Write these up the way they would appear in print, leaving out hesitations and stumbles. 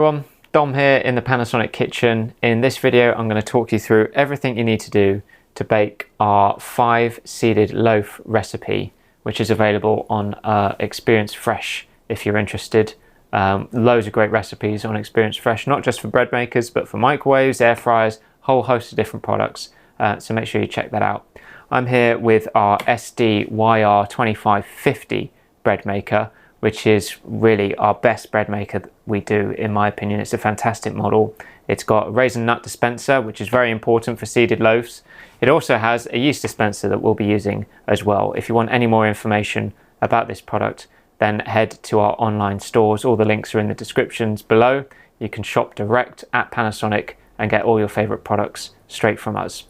Everyone, Dom here in the Panasonic kitchen. In this video I'm going to talk you through everything you need to do to bake our 5-seeded loaf recipe, which is available on Experience Fresh if you're interested. Loads of great recipes on Experience Fresh, not just for bread makers but for microwaves, air fryers, whole host of different products, so make sure you check that out. I'm here with our SDYR2550 bread maker, which is really our best bread maker that we do, in my opinion. It's a fantastic model. It's got a raisin nut dispenser, which is very important for seeded loaves. It also has a yeast dispenser that we'll be using as well. If you want any more information about this product, then head to our online stores. All the links are in the descriptions below. You can shop direct at Panasonic and get all your favorite products straight from us.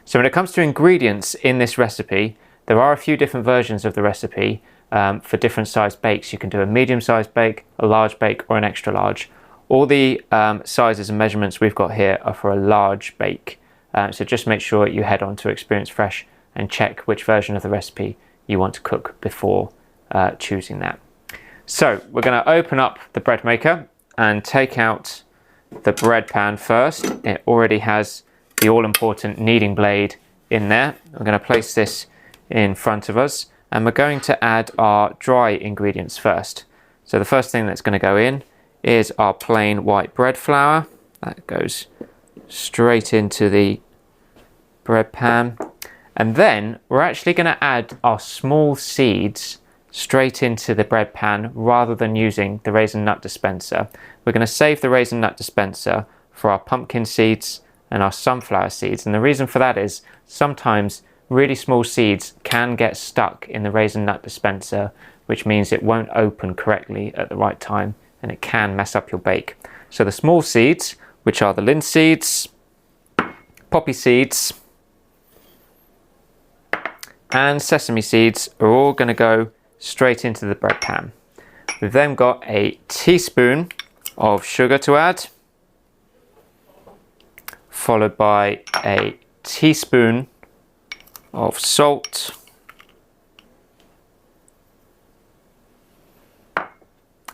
So when it comes to ingredients in this recipe, there are a few different versions of the recipe. For different sized bakes. You can do a medium sized bake, a large bake, or an extra large. All the sizes and measurements we've got here are for a large bake. So just make sure you head on to Experience Fresh and check which version of the recipe you want to cook before choosing that. So we're going to open up the bread maker and take out the bread pan first. It already has the all-important kneading blade in there. We're going to place this in front of us. And we're going to add our dry ingredients first. So the first thing that's going to go in is our plain white bread flour. That goes straight into the bread pan. And then we're actually going to add our small seeds straight into the bread pan rather than using the raisin nut dispenser. We're going to save the raisin nut dispenser for our pumpkin seeds and our sunflower seeds. And the reason for that is sometimes really small seeds can get stuck in the raisin nut dispenser, which means it won't open correctly at the right time and it can mess up your bake. So the small seeds, which are the linseeds, poppy seeds, and sesame seeds, are all going to go straight into the bread pan. We've then got a teaspoon of sugar to add, followed by a teaspoon of salt,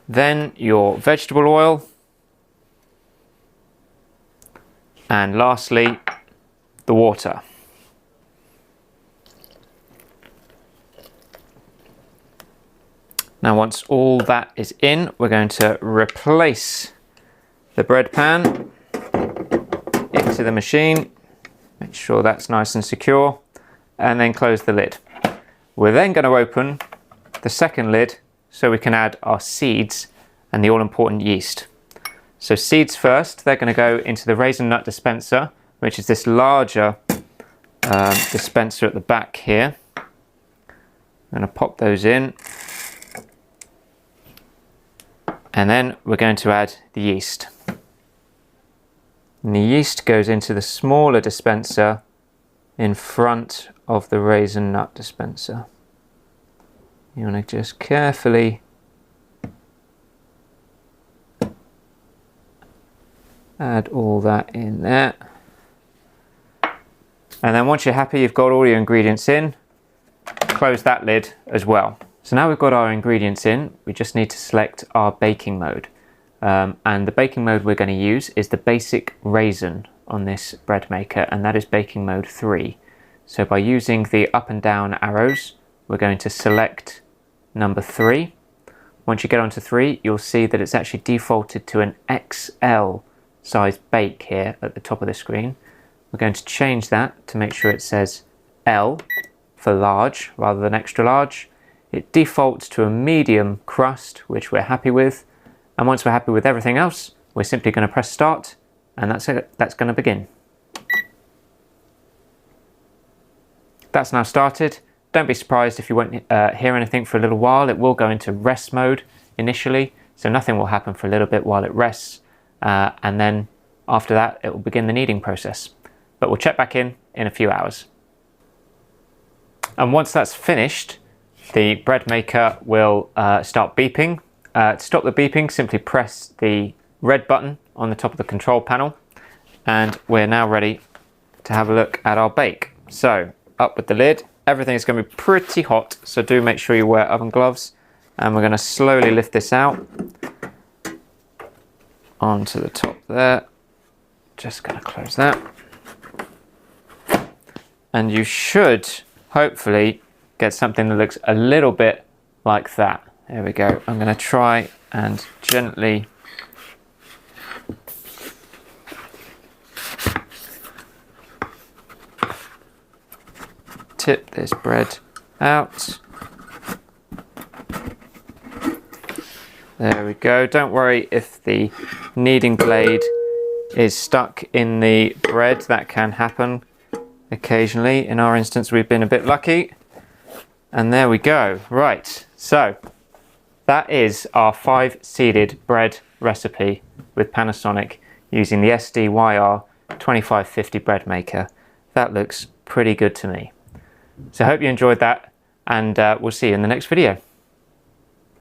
then your vegetable oil, and lastly the water. Now once all that is in, we're going to replace the bread pan into the machine. Make sure that's nice and secure, and then close the lid. We're then going to open the second lid so we can add our seeds and the all-important yeast. So seeds first, they're going to go into the raisin nut dispenser, which is this larger dispenser at the back here. I'm going to pop those in. And then we're going to add the yeast. And the yeast goes into the smaller dispenser in front of the raisin nut dispenser. You want to just carefully add all that in there. And then once you're happy you've got all your ingredients in, close that lid as well. So now we've got our ingredients in, we just need to select our baking mode. And the baking mode we're going to use is the basic raisin on this bread maker, and that is baking mode 3. So by using the up and down arrows, we're going to select number 3. Once you get onto 3, you'll see that it's actually defaulted to an XL size bake here at the top of the screen. We're going to change that to make sure it says L for large rather than extra large. It defaults to a medium crust, which we're happy with. And once we're happy with everything else, we're simply going to press start, and that's it. That's going to begin. That's now started. Don't be surprised if you won't hear anything for a little while. It will go into rest mode initially, so nothing will happen for a little bit while it rests, and then after that it will begin the kneading process. But we'll check back in a few hours. And once that's finished, the bread maker will start beeping. To stop the beeping, simply press the red button on the top of the control panel, and we're now ready to have a look at our bake. So up with the lid. Everything's going to be pretty hot, so do make sure you wear oven gloves. And we're going to slowly lift this out onto the top there. Just going to close that. And you should hopefully get something that looks a little bit like that. There we go. I'm going to try and gently tip this bread out. There we go. Don't worry if the kneading blade is stuck in the bread. That can happen occasionally. In our instance, we've been a bit lucky. And there we go. Right, so that is our 5-seeded bread recipe with Panasonic using the SDYR 2550 bread maker. That looks pretty good to me. So I hope you enjoyed that, and we'll see you in the next video.